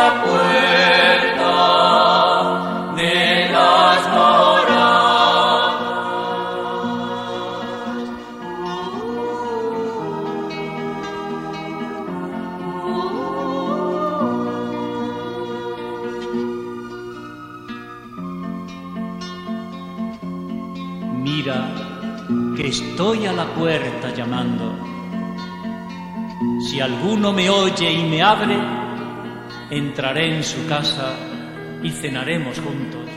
la puerta de las moradas. Mira que estoy a la puerta llamando. Si alguno me oye y me abre, entraré en su casa y cenaremos juntos.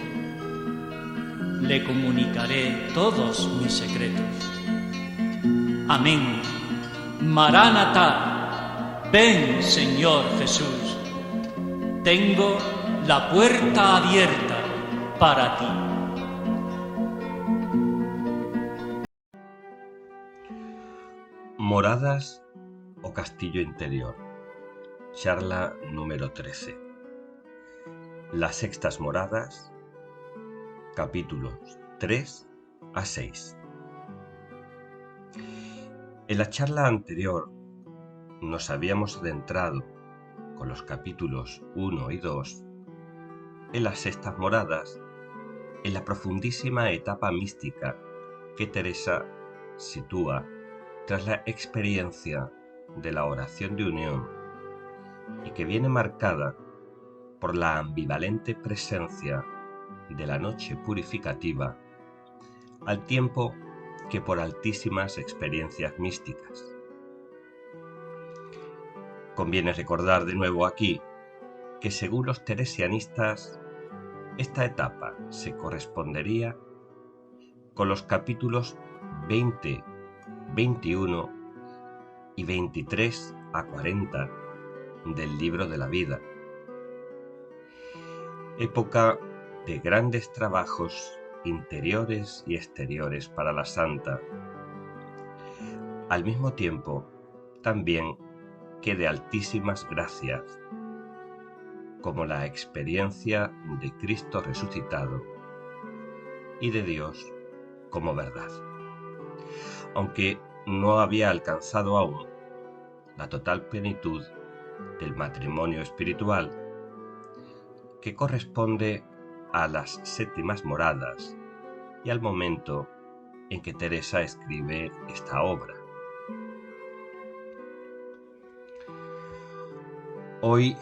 Le comunicaré todos mis secretos. Amén. Maránata, ven, Señor Jesús. Tengo la puerta abierta para ti. Moradas o castillo interior. Charla número 13. Las sextas moradas, capítulos 3 a 6. En la charla anterior nos habíamos adentrado con los capítulos 1 y 2 en las sextas moradas, en la profundísima etapa mística que Teresa sitúa tras la experiencia de la oración de unión y que viene marcada por la ambivalente presencia de la noche purificativa al tiempo que por altísimas experiencias místicas. Conviene recordar de nuevo aquí que según los teresianistas esta etapa se correspondería con los capítulos 20, 21 y 23 a 40 del libro de la vida. Época de grandes trabajos interiores y exteriores para la santa, al mismo tiempo también que de altísimas gracias, como la experiencia de Cristo resucitado y de Dios como verdad, aunque no había alcanzado aún la total plenitud del matrimonio espiritual, que corresponde a las séptimas moradas y al momento en que Teresa escribe esta obra. Hoy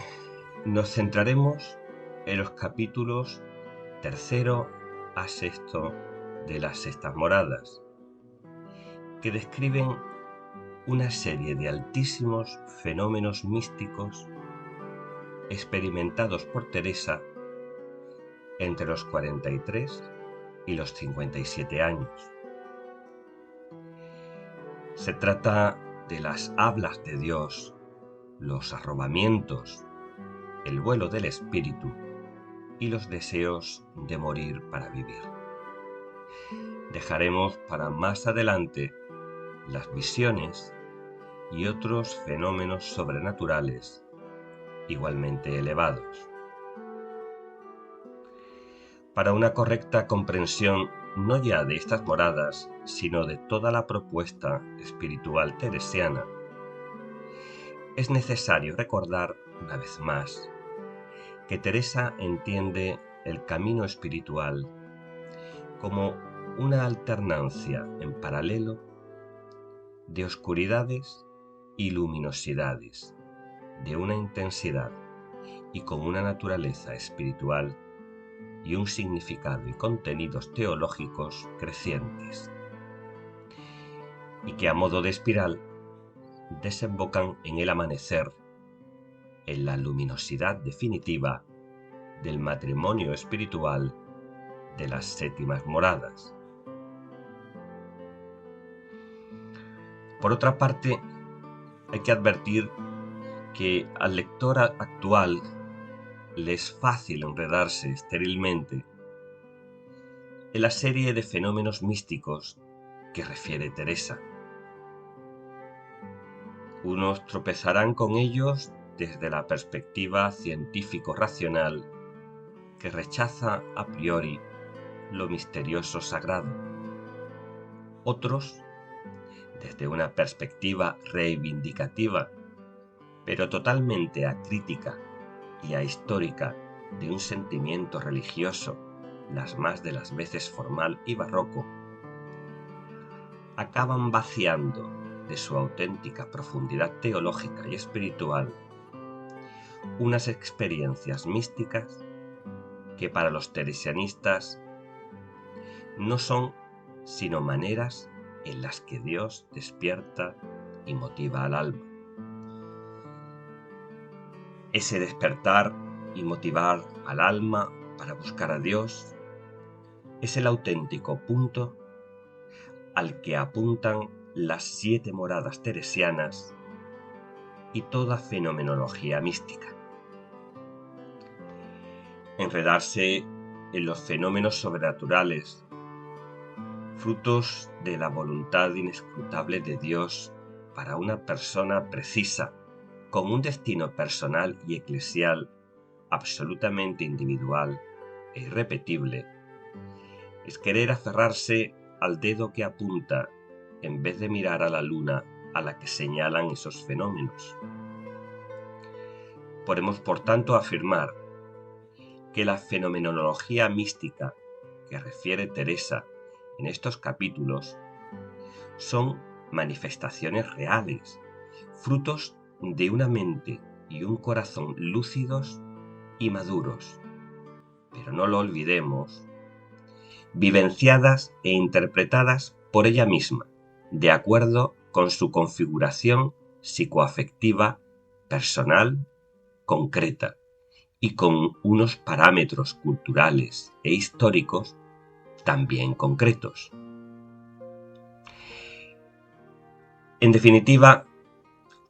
nos centraremos en los capítulos 3 a 6 de las sextas moradas, que describen una serie de altísimos fenómenos místicos experimentados por Teresa entre los 43 y los 57 años. Se trata de las hablas de Dios, los arrobamientos, el vuelo del espíritu y los deseos de morir para vivir. Dejaremos para más adelante las visiones y otros fenómenos sobrenaturales igualmente elevados. Para una correcta comprensión no ya de estas moradas, sino de toda la propuesta espiritual teresiana, es necesario recordar una vez más que Teresa entiende el camino espiritual como una alternancia en paralelo de oscuridades y luminosidades, de una intensidad y con una naturaleza espiritual y un significado y contenidos teológicos crecientes, y que a modo de espiral desembocan en el amanecer, en la luminosidad definitiva del matrimonio espiritual de las séptimas moradas. Por otra parte, hay que advertir que al lector actual le es fácil enredarse estérilmente en la serie de fenómenos místicos que refiere Teresa. Unos tropezarán con ellos desde la perspectiva científico-racional que rechaza a priori lo misterioso sagrado. Otros, desde una perspectiva reivindicativa, pero totalmente acrítica y ahistórica de un sentimiento religioso, las más de las veces formal y barroco, acaban vaciando de su auténtica profundidad teológica y espiritual unas experiencias místicas que para los teresianistas no son sino maneras en las que Dios despierta y motiva al alma. Ese despertar y motivar al alma para buscar a Dios es el auténtico punto al que apuntan las 7 moradas teresianas y toda fenomenología mística. Enredarse en los fenómenos sobrenaturales, frutos de la voluntad inescrutable de Dios para una persona precisa, con un destino personal y eclesial absolutamente individual e irrepetible, es querer aferrarse al dedo que apunta en vez de mirar a la luna a la que señalan esos fenómenos. Podemos, por tanto, afirmar que la fenomenología mística que refiere Teresa en estos capítulos son manifestaciones reales, frutos de una mente y un corazón lúcidos y maduros, pero no lo olvidemos, vivenciadas e interpretadas por ella misma, de acuerdo con su configuración psicoafectiva personal concreta y con unos parámetros culturales e históricos también concretos. En definitiva,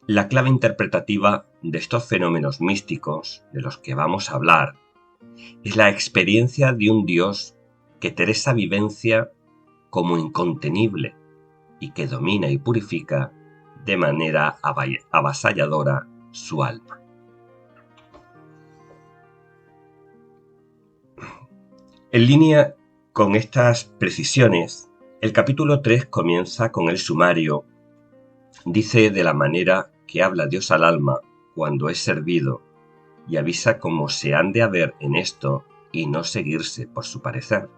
la clave interpretativa de estos fenómenos místicos de los que vamos a hablar es la experiencia de un Dios que Teresa vivencia como incontenible y que domina y purifica de manera avasalladora su alma. En línea con estas precisiones, el capítulo 3 comienza con el sumario. Dice de la manera que habla Dios al alma cuando es servido y avisa cómo se han de haber en esto y no seguirse por su parecer.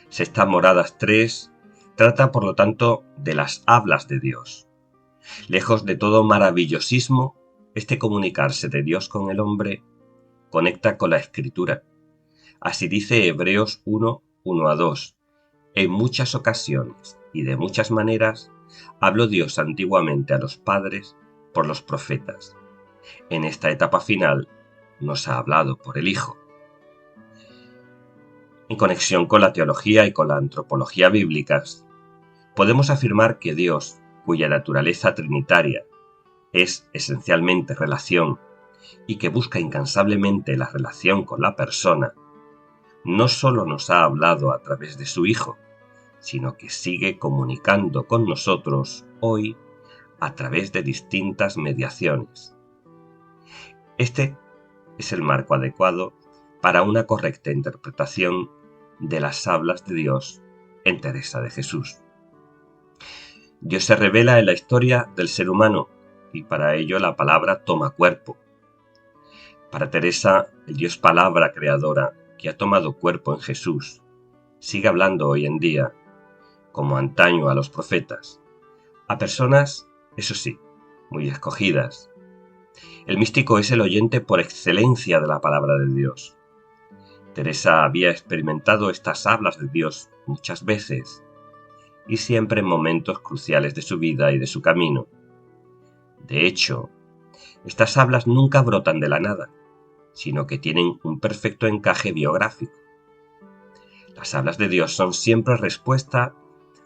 Sexta Moradas 3 trata, por lo tanto, de las hablas de Dios. Lejos de todo maravillosismo, este comunicarse de Dios con el hombre conecta con la Escritura. Así dice Hebreos 1, 1-2. En muchas ocasiones y de muchas maneras habló Dios antiguamente a los padres por los profetas. En esta etapa final nos ha hablado por el Hijo. En conexión con la teología y con la antropología bíblicas, podemos afirmar que Dios, cuya naturaleza trinitaria es esencialmente relación y que busca incansablemente la relación con la persona, no solo nos ha hablado a través de su Hijo, sino que sigue comunicando con nosotros hoy a través de distintas mediaciones. Este es el marco adecuado para una correcta interpretación de las hablas de Dios en Teresa de Jesús. Dios se revela en la historia del ser humano y para ello la palabra toma cuerpo. Para Teresa, el Dios palabra creadora que ha tomado cuerpo en Jesús sigue hablando hoy en día, como antaño a los profetas, a personas, eso sí, muy escogidas. El místico es el oyente por excelencia de la palabra de Dios. Teresa había experimentado estas hablas de Dios muchas veces y siempre en momentos cruciales de su vida y de su camino. De hecho, estas hablas nunca brotan de la nada, sino que tienen un perfecto encaje biográfico. Las hablas de Dios son siempre respuesta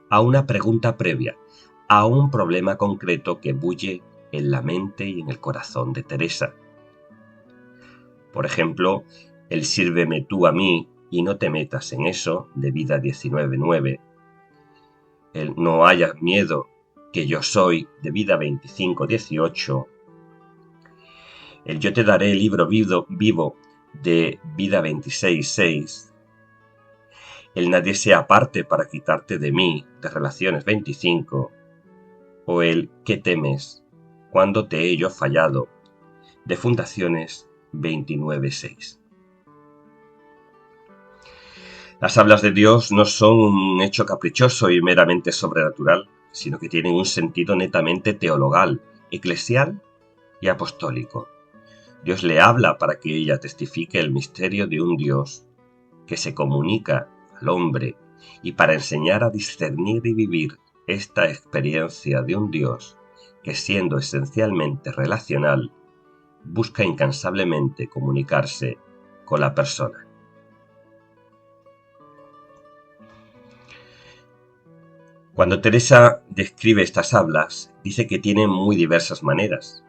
a una pregunta previa, a un problema concreto que bulle en la mente y en el corazón de Teresa. Por ejemplo, el sírveme tú a mí y no te metas en eso, de Vida 19.9. El no hayas miedo, que yo soy, de Vida 25.18. El yo te daré el libro vivo, de Vida 26.6. El nadie se aparte para quitarte de mí, de Relaciones 25. O el ¿qué temes? ¿Cuándo te he yo fallado? De Fundaciones 29:6. Las hablas de Dios no son un hecho caprichoso y meramente sobrenatural, sino que tienen un sentido netamente teologal, eclesial y apostólico. Dios le habla para que ella testifique el misterio de un Dios que se comunica al hombre y para enseñar a discernir y vivir esta experiencia de un Dios que, siendo esencialmente relacional, busca incansablemente comunicarse con la persona. Cuando Teresa describe estas hablas, dice que tienen muy diversas maneras.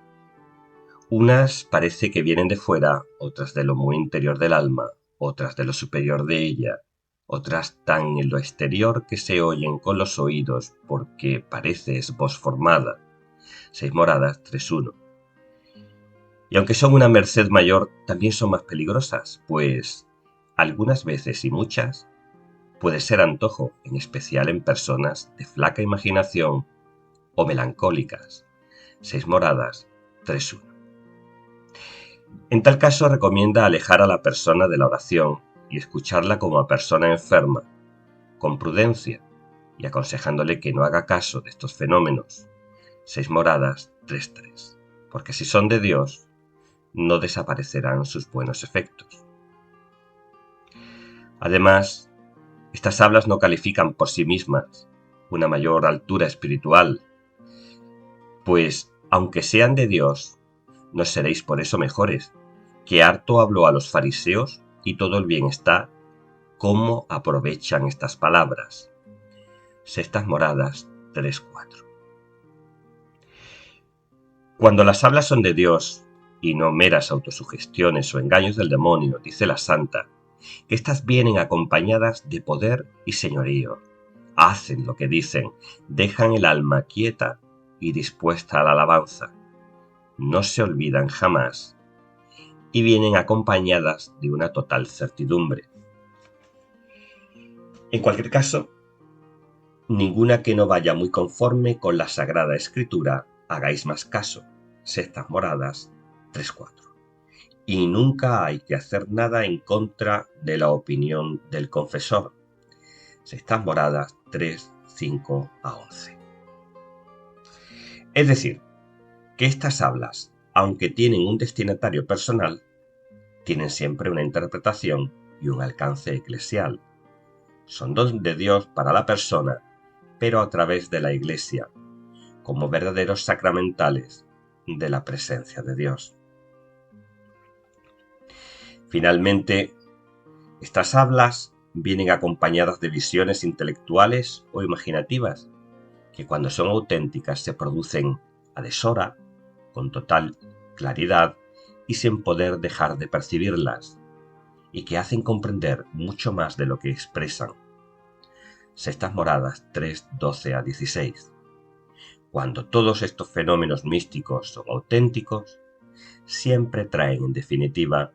Unas parece que vienen de fuera, otras de lo muy interior del alma, otras de lo superior de ella, otras tan en lo exterior que se oyen con los oídos porque parece es voz formada. 6 Moradas 3:1. Y aunque son una merced mayor, también son más peligrosas, pues algunas veces y muchas puede ser antojo, en especial en personas de flaca imaginación o melancólicas. 6 Moradas 3:1. En tal caso recomienda alejar a la persona de la oración y escucharla como a persona enferma, con prudencia y aconsejándole que no haga caso de estos fenómenos. 6 Moradas 3:3. Porque si son de Dios, no desaparecerán sus buenos efectos. Además, estas hablas no califican por sí mismas una mayor altura espiritual, pues, aunque sean de Dios, no seréis por eso mejores, que harto habló a los fariseos y todo el bien está cómo aprovechan estas palabras. 6 Moradas 3:4. Cuando las hablas son de Dios y no meras autosugestiones o engaños del demonio, dice la santa, que éstas vienen acompañadas de poder y señorío. Hacen lo que dicen, dejan el alma quieta y dispuesta a la alabanza. No se olvidan jamás y vienen acompañadas de una total certidumbre. En cualquier caso, ninguna que no vaya muy conforme con la Sagrada Escritura hagáis más caso. 6 Moradas 3:4. Y nunca hay que hacer nada en contra de la opinión del confesor. 6 Moradas 3:5-11. Es decir, que estas hablas, aunque tienen un destinatario personal, tienen siempre una interpretación y un alcance eclesial. Son don de Dios para la persona, pero a través de la Iglesia, como verdaderos sacramentales de la presencia de Dios. Finalmente, estas hablas vienen acompañadas de visiones intelectuales o imaginativas, que cuando son auténticas se producen a deshora, con total claridad y sin poder dejar de percibirlas, y que hacen comprender mucho más de lo que expresan. 6 Moradas 3:12-16. Cuando todos estos fenómenos místicos son auténticos, siempre traen en definitiva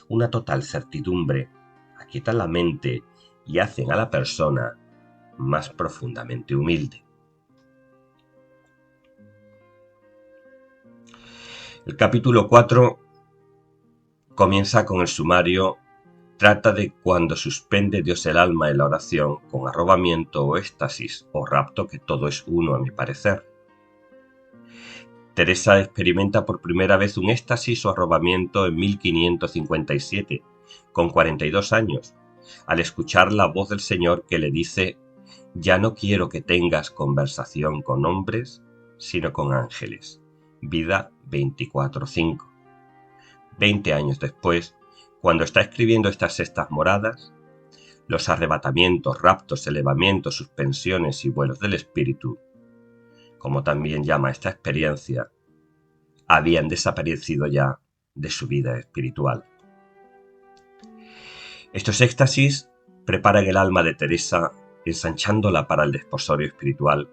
una total certidumbre, aquietan la mente y hacen a la persona más profundamente humilde. El capítulo 4 comienza con el sumario. Trata de cuando suspende Dios el alma en la oración con arrobamiento o éxtasis o rapto, que todo es uno a mi parecer. Teresa experimenta por primera vez un éxtasis o arrobamiento en 1557, con 42 años, al escuchar la voz del Señor que le dice: «Ya no quiero que tengas conversación con hombres, sino con ángeles». Vida 24:5. 20 años después, cuando está escribiendo estas 6 Moradas, los arrebatamientos, raptos, elevamientos, suspensiones y vuelos del espíritu, como también llama esta experiencia, habían desaparecido ya de su vida espiritual. Estos éxtasis preparan el alma de Teresa, ensanchándola para el desposorio espiritual,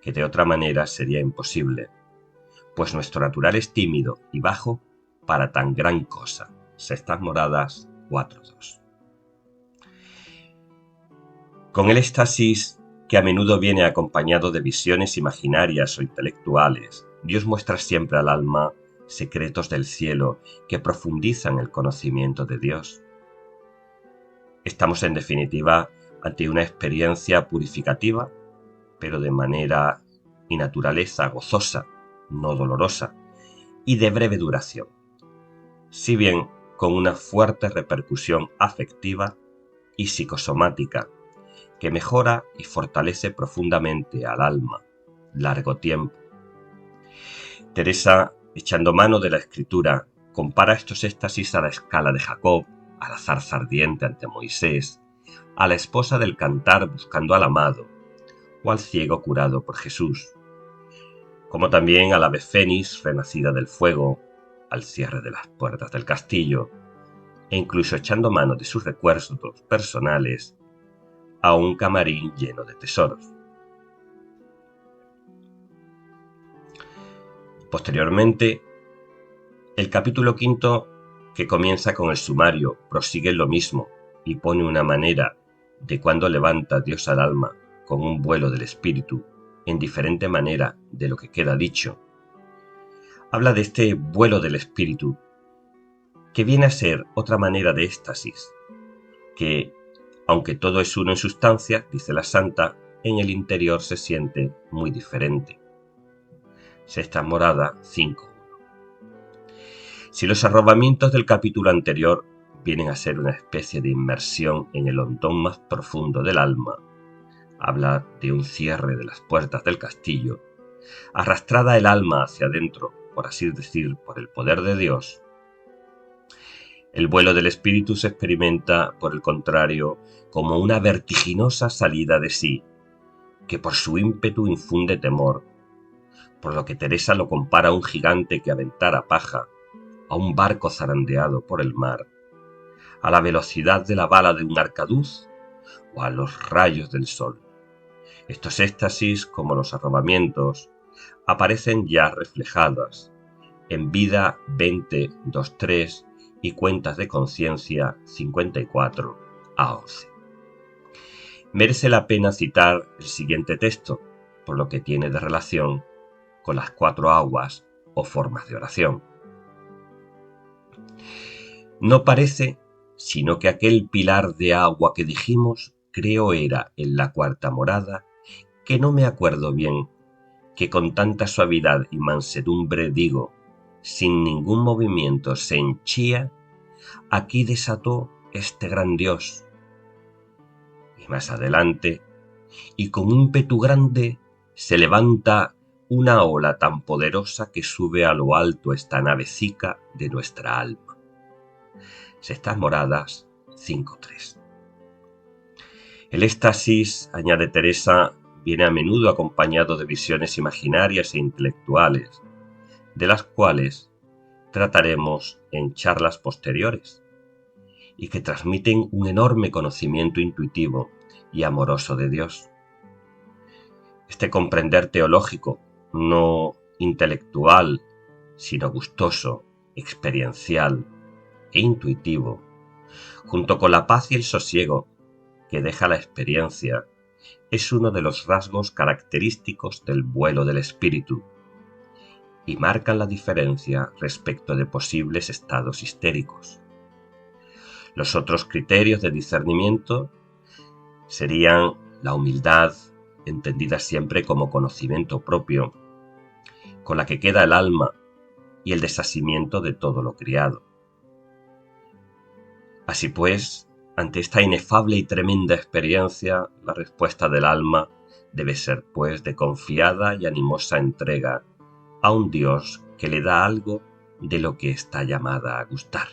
que de otra manera sería imposible, pues nuestro natural es tímido y bajo para tan gran cosa. 6 Moradas 4:2. Con el éxtasis, que a menudo viene acompañado de visiones imaginarias o intelectuales, Dios muestra siempre al alma secretos del cielo que profundizan el conocimiento de Dios. Estamos en definitiva ante una experiencia purificativa, pero de manera y naturaleza gozosa, no dolorosa, y de breve duración, si bien con una fuerte repercusión afectiva y psicosomática que mejora y fortalece profundamente al alma, largo tiempo. Teresa, echando mano de la escritura, compara estos éxtasis a la escala de Jacob, a la zarza ardiente ante Moisés, a la esposa del cantar buscando al amado, o al ciego curado por Jesús, como también a la ave fénix renacida del fuego, al cierre de las puertas del castillo, e incluso echando mano de sus recuerdos personales a un camarín lleno de tesoros. Posteriormente, el capítulo 5, que comienza con el sumario, prosigue lo mismo y pone una manera de cuando levanta Dios al alma con un vuelo del espíritu, en diferente manera de lo que queda dicho. Habla de este vuelo del espíritu, que viene a ser otra manera de éxtasis, que, aunque todo es uno en sustancia, dice la santa, en el interior se siente muy diferente. Sexta morada 5.1. Si los arrobamientos del capítulo anterior vienen a ser una especie de inmersión en el hondón más profundo del alma, habla de un cierre de las puertas del castillo, arrastrada el alma hacia adentro, por así decir, por el poder de Dios. El vuelo del espíritu se experimenta, por el contrario, como una vertiginosa salida de sí, que por su ímpetu infunde temor, por lo que Teresa lo compara a un gigante que aventara paja, a un barco zarandeado por el mar, a la velocidad de la bala de un arcaduz o a los rayos del sol. Estos éxtasis, como los arrobamientos, aparecen ya reflejadas en Vida 20.2.3 y Cuentas de Conciencia 54 a 11. Merece la pena citar el siguiente texto, por lo que tiene de relación con las 4 aguas o formas de oración. No parece, sino que aquel pilar de agua que dijimos, creo era en la 4ª morada, que no me acuerdo bien, que con tanta suavidad y mansedumbre digo, sin ningún movimiento se henchía, aquí desató este gran Dios. Y más adelante, y con ímpetu grande, se levanta una ola tan poderosa que sube a lo alto esta navecica de nuestra alma. Sextas moradas 5.3. El éxtasis, añade Teresa, viene a menudo acompañado de visiones imaginarias e intelectuales, de las cuales trataremos en charlas posteriores, y que transmiten un enorme conocimiento intuitivo y amoroso de Dios. Este comprender teológico, no intelectual, sino gustoso, experiencial e intuitivo, junto con la paz y el sosiego que deja la experiencia, es uno de los rasgos característicos del vuelo del espíritu y marcan la diferencia respecto de posibles estados histéricos. Los otros criterios de discernimiento serían la humildad, entendida siempre como conocimiento propio, con la que queda el alma, y el desasimiento de todo lo criado. Así pues, ante esta inefable y tremenda experiencia, la respuesta del alma debe ser, pues, de confiada y animosa entrega a un Dios que le da algo de lo que está llamada a gustar.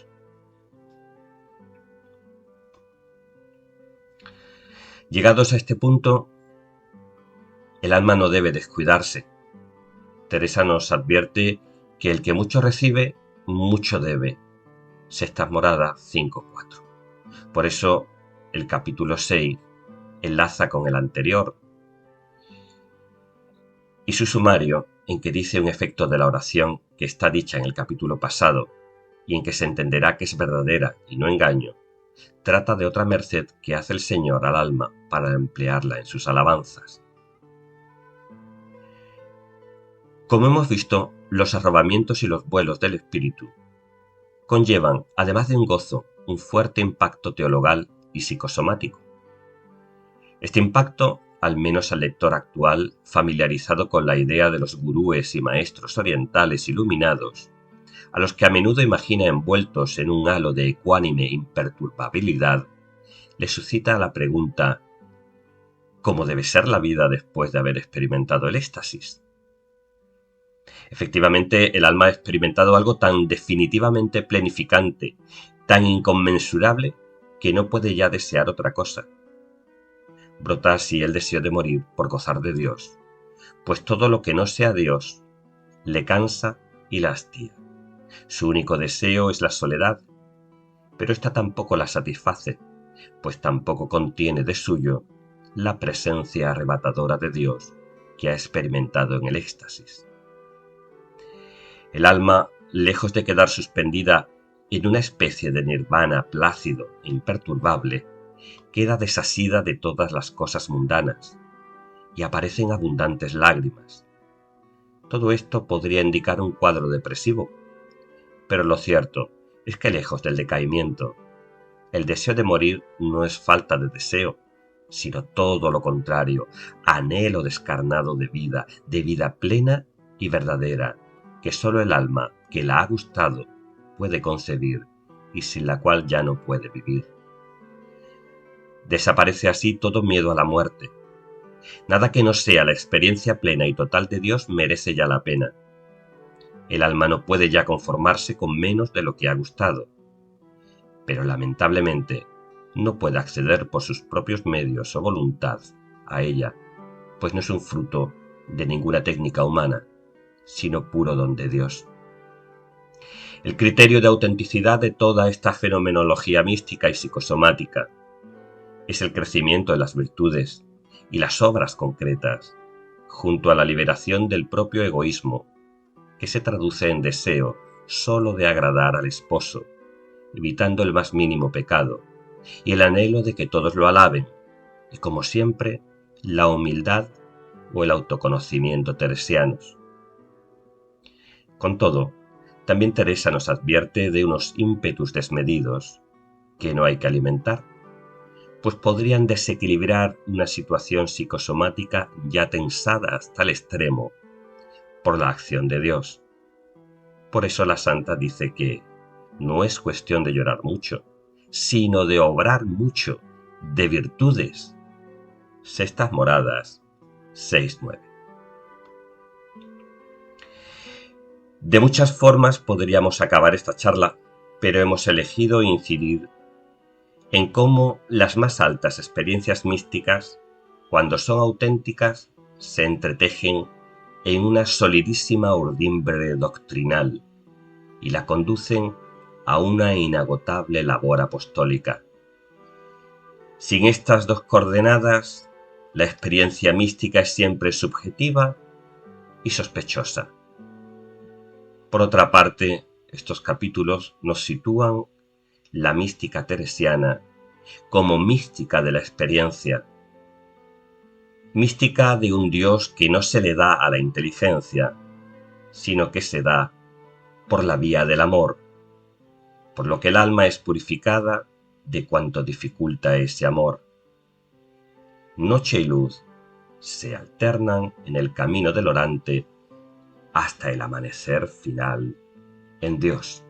Llegados a este punto, el alma no debe descuidarse. Teresa nos advierte que el que mucho recibe, mucho debe. Sextas morada 5.4. Por eso, el capítulo 6 enlaza con el anterior y su sumario, en que dice un efecto de la oración que está dicha en el capítulo pasado y en que se entenderá que es verdadera y no engaño, trata de otra merced que hace el Señor al alma para emplearla en sus alabanzas. Como hemos visto, los arrobamientos y los vuelos del espíritu conllevan, además de un gozo, un fuerte impacto teologal y psicosomático. Este impacto, al menos al lector actual, familiarizado con la idea de los gurúes y maestros orientales iluminados, a los que a menudo imagina envueltos en un halo de ecuánime imperturbabilidad, le suscita la pregunta: ¿cómo debe ser la vida después de haber experimentado el éxtasis? Efectivamente, el alma ha experimentado algo tan definitivamente plenificante, tan inconmensurable, que no puede ya desear otra cosa. Brota así el deseo de morir por gozar de Dios, pues todo lo que no sea Dios le cansa y la hastía. Su único deseo es la soledad, pero esta tampoco la satisface, pues tampoco contiene de suyo la presencia arrebatadora de Dios que ha experimentado en el éxtasis. El alma, lejos de quedar suspendida en una especie de nirvana plácido e imperturbable, queda desasida de todas las cosas mundanas y aparecen abundantes lágrimas. Todo esto podría indicar un cuadro depresivo, pero lo cierto es que lejos del decaimiento, el deseo de morir no es falta de deseo, sino todo lo contrario, anhelo descarnado de vida plena y verdadera, que solo el alma que la ha gustado puede concebir y sin la cual ya no puede vivir. Desaparece así todo miedo a la muerte. Nada que no sea la experiencia plena y total de Dios merece ya la pena. El alma no puede ya conformarse con menos de lo que ha gustado, pero lamentablemente no puede acceder por sus propios medios o voluntad a ella, pues no es un fruto de ninguna técnica humana, sino puro don de Dios. El criterio de autenticidad de toda esta fenomenología mística y psicosomática es el crecimiento de las virtudes y las obras concretas, junto a la liberación del propio egoísmo, que se traduce en deseo sólo de agradar al esposo, evitando el más mínimo pecado, y el anhelo de que todos lo alaben, y como siempre, la humildad o el autoconocimiento teresianos. Con todo, también Teresa nos advierte de unos ímpetus desmedidos que no hay que alimentar, pues podrían desequilibrar una situación psicosomática ya tensada hasta el extremo por la acción de Dios. Por eso la santa dice que no es cuestión de llorar mucho, sino de obrar mucho, de virtudes. Sextas Moradas 6:9. De muchas formas podríamos acabar esta charla, pero hemos elegido incidir en cómo las más altas experiencias místicas, cuando son auténticas, se entretejen en una solidísima urdimbre doctrinal y la conducen a una inagotable labor apostólica. Sin estas dos coordenadas, la experiencia mística es siempre subjetiva y sospechosa. Por otra parte, estos capítulos nos sitúan la mística teresiana como mística de la experiencia, mística de un Dios que no se le da a la inteligencia, sino que se da por la vía del amor, por lo que el alma es purificada de cuanto dificulta ese amor. Noche y luz se alternan en el camino del orante hasta el amanecer final en Dios.